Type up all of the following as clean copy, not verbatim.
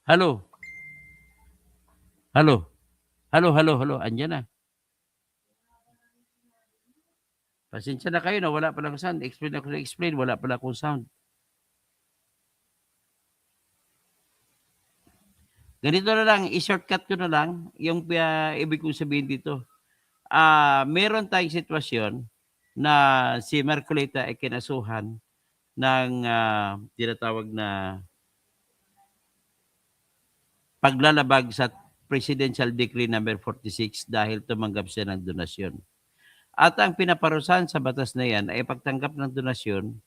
Halo, halo, halo, halo, halo, andiyan na. Pasensya na kayo na wala pala akong sound. Explain ako ng explain, wala pala akong sound. Ganito na lang, i-shortcut ko na lang yung ibig kong sabihin dito. Meron tayong sitwasyon na si Marcoleta ay kinasuhan ng tinatawag na paglalabag sa Presidential Decree number 46 dahil tumanggap siya ng donasyon. At ang pinaparusahan sa batas na yan ay pagtanggap ng donasyon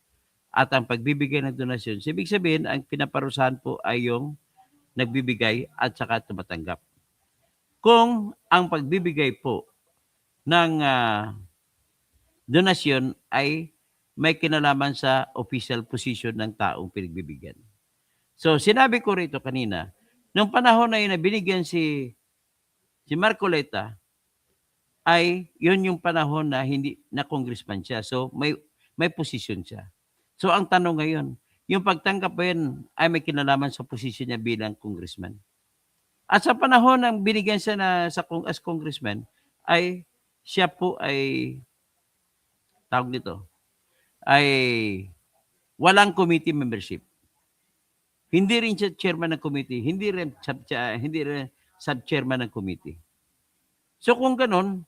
at ang pagbibigay ng donasyon. So, ibig sabihin, ang pinaparusahan po ay yung nagbibigay at saka tumatanggap. Kung ang pagbibigay po ng donasyon ay may kinalaman sa official position ng taong pinagbibigyan. So, sinabi ko rito kanina, nung panahon na yun na binigyan si Marcoleta, ay yun yung panahon na hindi na congressman siya. So, may position siya. So, ang tanong ngayon, yung pagtanggap ba yun ay may kinalaman sa posisyon niya bilang congressman? At sa panahon ng binigyan siya as congressman, ay siya po ay, tawag nito, ay walang committee membership. Hindi rin siya chairman ng committee, hindi rin sub-chairman ng committee. So kung ganun,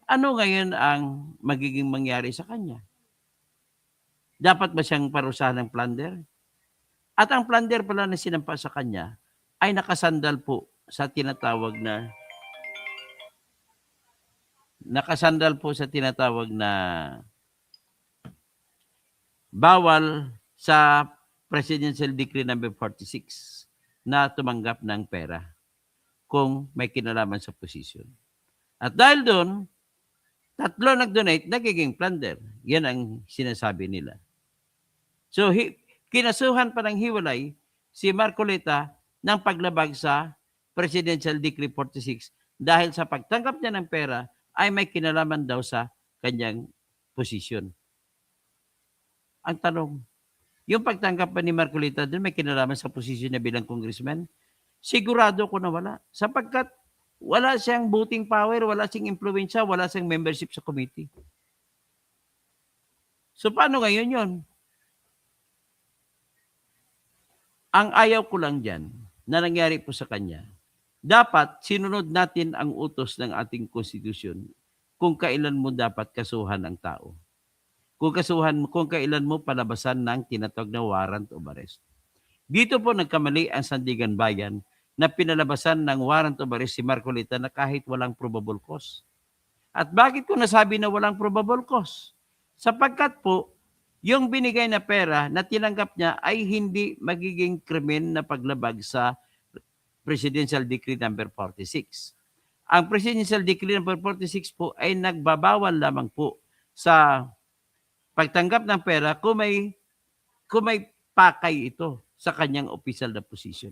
ano ngayon ang magiging mangyari sa kanya? Dapat ba siyang parusahan ng plunder? At ang plunder pala na sinampa sa kanya ay nakasandal po sa tinatawag na bawal sa Presidential Decree number 46 na tumanggap ng pera kung may kinalaman sa posisyon. At dahil doon, 3 nag-donate, nagiging plunder. Yan ang sinasabi nila. So, kinasuhan pa ng hiwalay si Marcoleta ng paglabag sa Presidential Decree 46 dahil sa pagtanggap niya ng pera ay may kinalaman daw sa kanyang posisyon. Ang tanong, yung pagtanggap pa ni Marcoleta doon may kinalaman sa posisyon niya bilang congressman? Sigurado ko na wala. Sapagkat wala siyang voting power, wala siyang impluwensya, wala siyang membership sa committee. So paano ngayon yon? Ang ayaw ko lang dyan na nangyari po sa kanya, dapat sinunod natin ang utos ng ating konstitusyon kung kailan mo dapat kasuhan ang tao. Kung kailan mo palabasan ng tinatawag na warrant of arrest. Dito po nagkamali ang Sandigan Bayan na pinalabasan ng warrant of arrest si Marcoleta na kahit walang probable cause. At bakit ko nasabi na walang probable cause? Sapagkat po, yung binigay na pera na tinanggap niya ay hindi magiging krimen na paglabag sa Presidential Decree number 46. Ang Presidential Decree number 46 po ay nagbabawal lamang po sa pagtanggap ng pera kung may pakay ito sa kanyang official na position.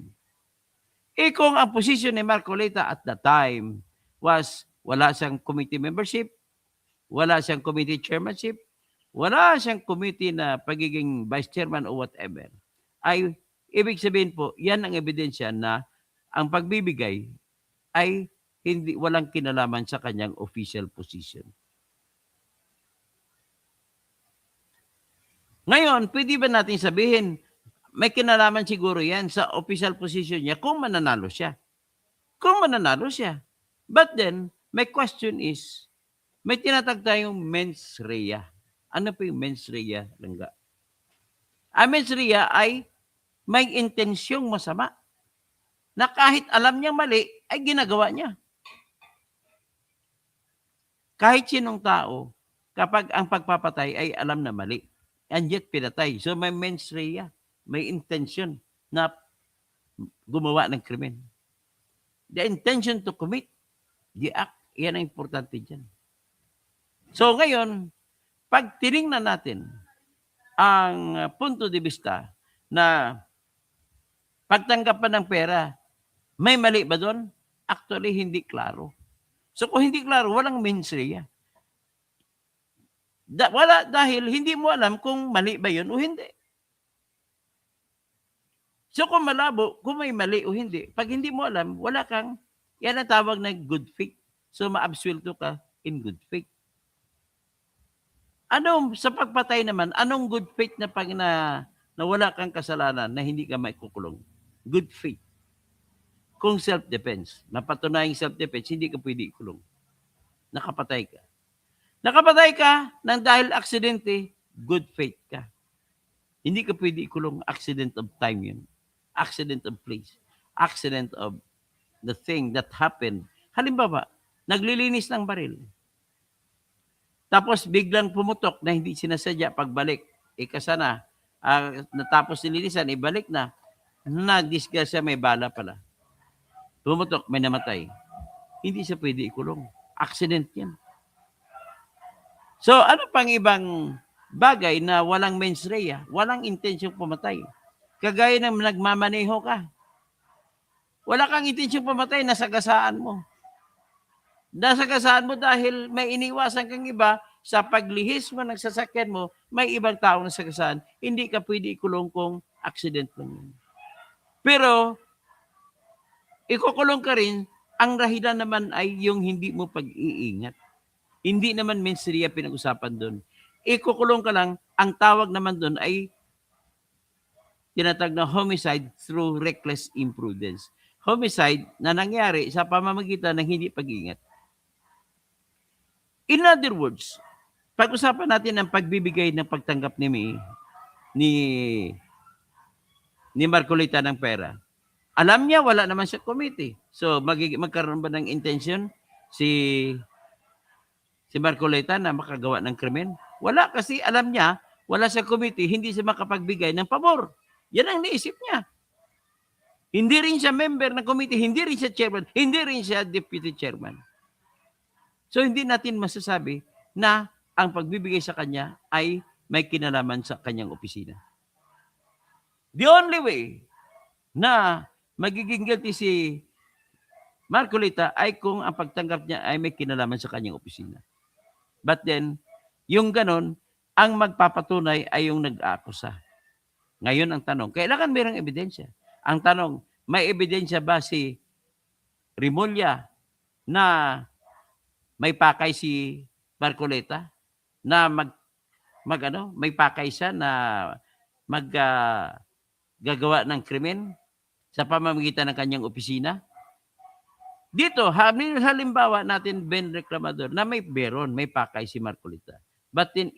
Kung ang position ni Marcoleta at the time was wala siyang committee membership, wala siyang committee chairmanship, wala siyang committee na pagiging vice chairman o whatever, ay ibig sabihin po, yan ang ebidensya na ang pagbibigay ay walang kinalaman sa kanyang official position. Ngayon, pwede ba natin sabihin, may kinalaman siguro yan sa official position niya kung mananalo siya. Kung mananalo siya. But then, my question is, may tinatag tayong mens rea. Ano po yung mens rea, Langga? Ang mens rea ay may intensyong masama na kahit alam niyang mali, ay ginagawa niya. Kahit sinong tao, kapag ang pagpapatay ay alam na mali, and yet pinatay. So may mens rea, may intention na gumawa ng krimen. The intention to commit the act, yan ang importante dyan. So ngayon, pag tinignan natin ang punto de vista na pagtanggap pa ng pera, may mali ba doon? Actually, hindi klaro. So kung hindi klaro, walang mens rea. Wala dahil hindi mo alam kung mali ba yun o hindi. So kung malabo, kung may mali o hindi, pag hindi mo alam, wala kang, yan ang tawag na good faith. So maabsuelto ka in good faith. Sa pagpatay naman, anong good faith na pag na wala kang kasalanan na hindi ka maikukulong? Good faith. Kung self-defense, napatunayang self-defense, hindi ka pwede ikulong. Nakapatay ka. Nakapatay ka nang dahil aksidente, good faith ka. Hindi ka pwede ikulong. Accident of time yun. Accident of place. Accident of the thing that happened. Halimbawa, naglilinis ng baril. Tapos biglang pumutok na hindi sinasadya pagbalik. Kasana, natapos nilinisan, ibalik na. Na-disgrasya, may bala pala. Pumutok, may namatay. Hindi siya pwede ikulong. Accident yan. So, ano pang ibang bagay na walang mens rea, walang intensyong pumatay? Kagaya ng nagmamaneho ka. Wala kang intensyong pumatay, nasagasaan mo. Nasagasaan mo dahil may iniwasan kang iba, sa paglihis mo ng sasakyan mo, may ibang tao na sagasaan. Hindi ka pwede ikulong kung accident lang yun. Pero, ikukulong ka rin, ang dahilan naman ay yung hindi mo pag-iingat. Hindi naman mens rea pinag-usapan doon. Ikukulong ka lang, ang tawag naman doon ay tinatag na homicide through reckless imprudence. Homicide na nangyari sa pamamagitan ng hindi pag-iingat. In other words, pag-usapan natin ang pagbibigay ng pagtanggap ni Marcolita ng pera. Alam niya, wala naman siya committee. So, magkaroon ba ng intention si Marcolita na makagawa ng krimen? Wala, kasi alam niya, wala sa committee, hindi siya makapagbigay ng pabor. Yan ang naisip niya. Hindi rin siya member ng committee, hindi rin siya chairman, hindi rin siya deputy chairman. So, hindi natin masasabi na ang pagbibigay sa kanya ay may kinalaman sa kanyang opisina. The only way na magiging guilty si Marcolita ay kung ang pagtanggap niya ay may kinalaman sa kanyang opisina. But then, yung ganon, ang magpapatunay ay yung nag-aakusa. Ngayon ang tanong, kailangan mayroong ebidensya. Ang tanong, may ebidensya ba si Remulla na may pakay si Marcolita na may pakay siya na gagawa ng krimen sa pamamagitan ng kanyang opisina? Dito, halimbawa natin, Ben Reklamador, na may pakay si Marcolita. But then,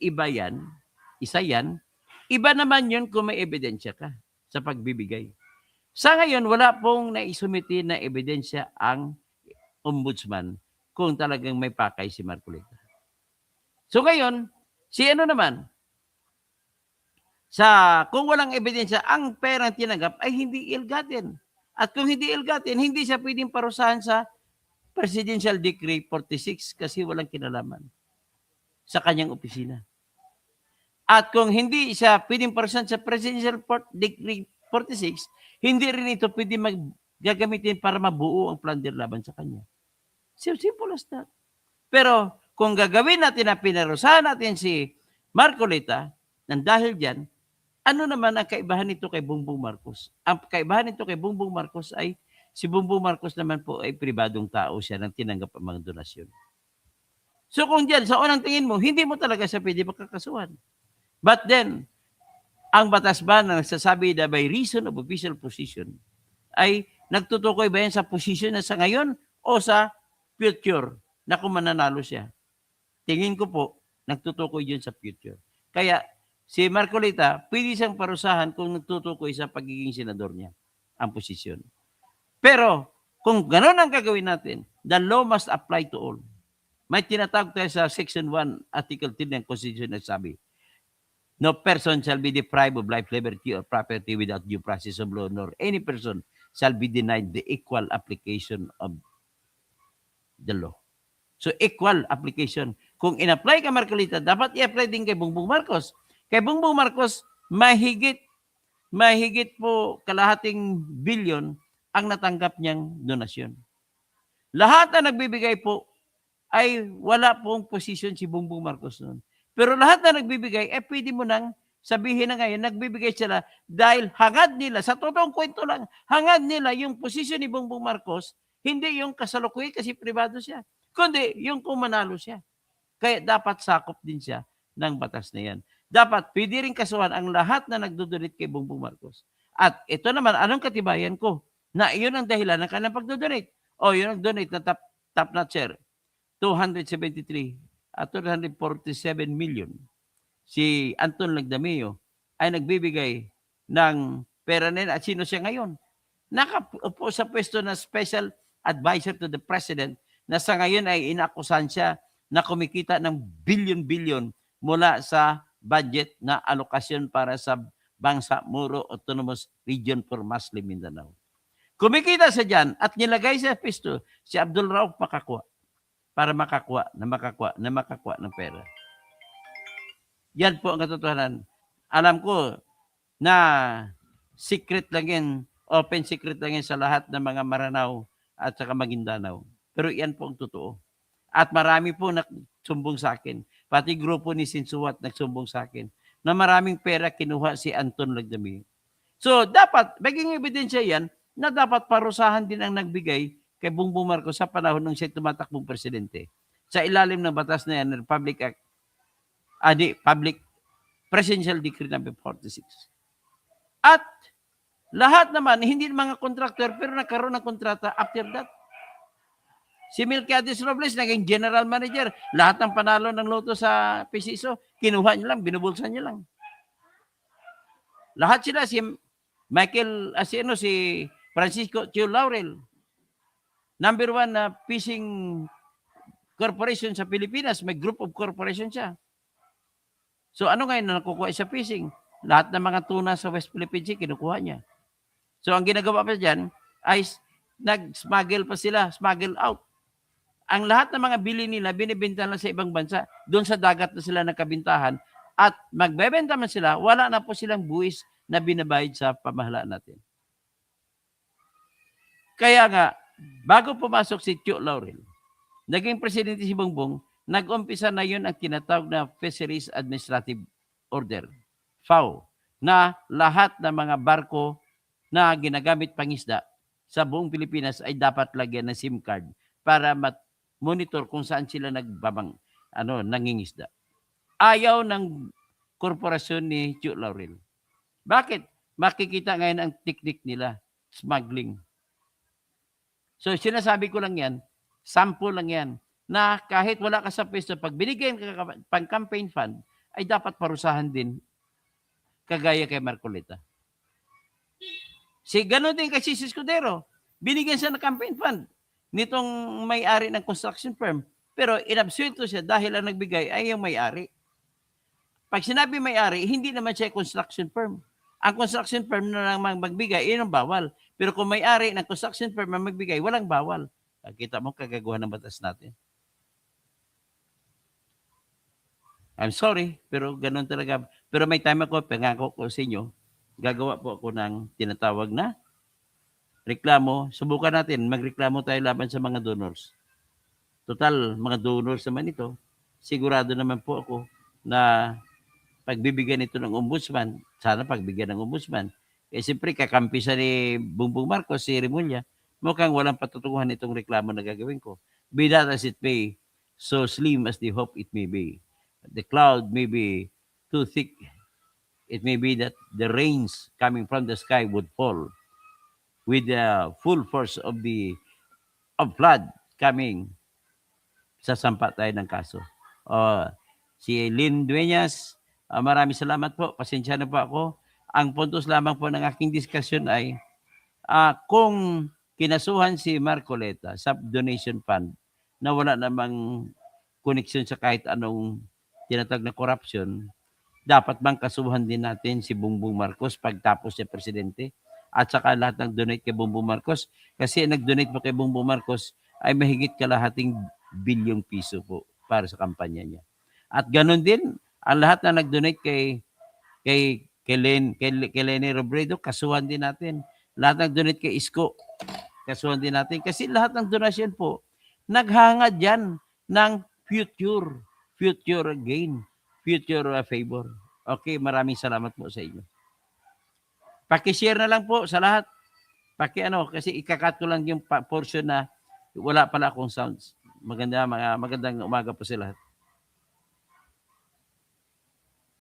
isa yan, iba naman yun kung may ebidensya ka sa pagbibigay. Sa ngayon, wala pong naisumiti na ebidensya ang ombudsman kung talagang may pakay si Marcolita. So ngayon, kung walang ebidensya, ang perang tinanggap ay hindi ill-gotten. At kung hindi ill-gotten, hindi siya pwedeng parusahan sa Presidential Decree 46 kasi walang kinalaman sa kanyang opisina. At kung hindi siya pwedeng parusahan sa Presidential Decree 46, hindi rin ito pwedeng gagamitin para mabuo ang plunder laban sa kanya. So simple as that. Pero kung gagawin natin na pinarusahan natin si Marcolita, nang dahil dyan, ano naman ang kaibahan nito kay Bongbong Marcos? Ang kaibahan nito kay Bongbong Marcos ay si Bongbong Marcos naman po ay pribadong tao siya nang tinanggap ang mga donasyon. So kung dyan, sa unang tingin mo, hindi mo talaga siya pwede makakasuhan. But then, ang batas ba na nagsasabi na by reason of official position ay nagtutukoy ba yan sa position na sa ngayon o sa future na kung mananalo siya? Tingin ko po, nagtutukoy yun sa future. Kaya, si Marcolita, pwede siyang parusahan kung nagtutukoy sa pagiging senador niya, ang posisyon. Pero, kung gano'n ang gagawin natin, the law must apply to all. May tinatawag tayo sa Section 1, Article 10 ng Constitution na sabi, no person shall be deprived of life, liberty, or property without due process of law, nor any person shall be denied the equal application of the law. So, equal application. Kung in-apply ka, Marcolita, dapat i-apply din kay Bongbong Marcos. Kay Bongbong Marcos, mahigit po kalahating bilyon ang natanggap niyang donasyon. Lahat na nagbibigay po ay wala pong posisyon si Bongbong Marcos noon. Pero lahat na nagbibigay, pwede mo nang sabihin na ngayon, nagbibigay sila dahil hangad nila, sa totoong kwento lang, hangad nila yung posisyon ni Bongbong Marcos, hindi yung kasalukuyan kasi privado siya, kundi yung kung manalo siya. Kaya dapat sakop din siya ng batas na yan. Dapat pwede rin kasuhan ang lahat na nagdodonate kay Bongbong Marcos. At ito naman, anong katibayan ko? Na iyon ang dahilan ng kanilang pagdodonate. O, yun ang donate na top notcher, 273 at 247 million. Si Anton Lagdameo ay nagbibigay ng pera nila. At sino siya ngayon? Nakaupo sa pwesto na special advisor to the president na sa ngayon ay inakusahan siya na kumikita ng billion-billion mula sa budget na alokasyon para sa Bangsa Moro Autonomous Region for Muslim Mindanao. Kumikita siya dyan at nilagay sa pwesto si Abdul Rauf Makakwa para makakuha ng pera. Yan po ang katotohanan. Alam ko na secret lang yan, open secret lang yan sa lahat ng mga Maranao at saka Maguindanao. Pero yan po ang totoo. At marami po nagsumbong sa akin. Pati grupo ni Sinsuwat nagsumbong sa akin na maraming pera kinuha si Anton Lagdameo. So dapat, maging ebidensya yan na dapat parusahan din ang nagbigay kay Bongbong Marcos sa panahon ng siya tumatakbong presidente. Sa ilalim ng batas na yan, Republic Act, Public Presidential Decree No. 46. At lahat naman, hindi mga contractor, pero nagkaroon ng kontrata after that. Si Melquiades Robles, naging general manager. Lahat ng panalo ng loto sa PCSO, kinuha niya lang, binubulsan niya lang. Lahat sila, si Francisco Chio Laurel, number 1 na fishing corporation sa Pilipinas, may group of corporation siya. So ano ngayon na nakukuha sa fishing? Lahat ng mga tuna sa West Philippine Sea, kinukuha niya. So ang ginagawa pa dyan ay nag-smuggle pa sila, smuggle out. Ang lahat ng mga bili nila, binibenta lang sa ibang bansa. Doon sa dagat na sila nakabintahan. At magbebenta man sila, wala na po silang buwis na binabayad sa pamahalaan natin. Kaya nga, bago pumasok si Chio Laurel, naging presidente si Bongbong, nag-umpisa na yun ang tinatawag na Fisheries Administrative Order, FAO, na lahat ng mga barko na ginagamit pangisda sa buong Pilipinas ay dapat lagyan ng SIM card para monitor kung saan sila nangingisda. Ayaw ng korporasyon ni Chio Laurel. Bakit? Makikita ngayon ang teknik nila, smuggling. So sinasabi ko lang yan, sample lang yan, na kahit wala ka sa pwesto, pag binigyan ka pang campaign fund, ay dapat parusahan din, kagaya kay Marcoleta. Ganon din kay Sis Escudero, binigyan siya ng campaign fund nitong may-ari ng construction firm, pero inabsuelto siya dahil ang nagbigay ay yung may-ari. Pag sinabi may-ari, hindi naman siya construction firm. Ang construction firm na lang magbigay, yun ang bawal. Pero kung may-ari ng construction firm na magbigay, walang bawal. Kita mo kagaguhan ng batas natin. I'm sorry, pero ganun talaga. Pero may time ako, pangako ko sa inyo, gagawa po ako ng tinatawag na reklamo. Subukan natin, magreklamo tayo laban sa mga donors. Total, mga donors naman ito. Sigurado naman po ako na pagbibigyan ito ng ombudsman, sana pagbigyan ng ombudsman. Siyempre, kakampi sa ni Bongbong Marcos, si Remulla, mukhang walang patutunguhan itong reklamo na gagawin ko. Be that as it may, so slim as the hope it may be. The cloud may be too thick. It may be that the rains coming from the sky would fall with the full force of flood coming. Sasampa tayo ng kaso. Si Lynn Dueñas, maraming salamat po. Pasensya na po ako. Ang puntos lamang po ng aking diskusyon ay kung kinasuhan si Marcoleta sa donation fund na wala namang koneksyon sa kahit anong tinatag na corruption, dapat bang kasuhan din natin si Bongbong Marcos pagtapos siya presidente? At saka lahat ng donate kay Bongbong Marcos? Kasi nag-donate po kay Bongbong Marcos ay mahigit kalahating bilyong piso po para sa kampanya niya. At ganun din, ang lahat na nag-donate kay Leni Robredo, kasuhan din natin. Lahat nag-donate kay Isko, kasuhan din natin. Kasi lahat ng donasyon po, naghangad yan ng future gain, future favor. Okay, maraming salamat po sa inyo. Paki-share na lang po sa lahat. Kasi ika-cut ko lang yung portion na wala pala akong sounds. Magandang umaga po sa lahat.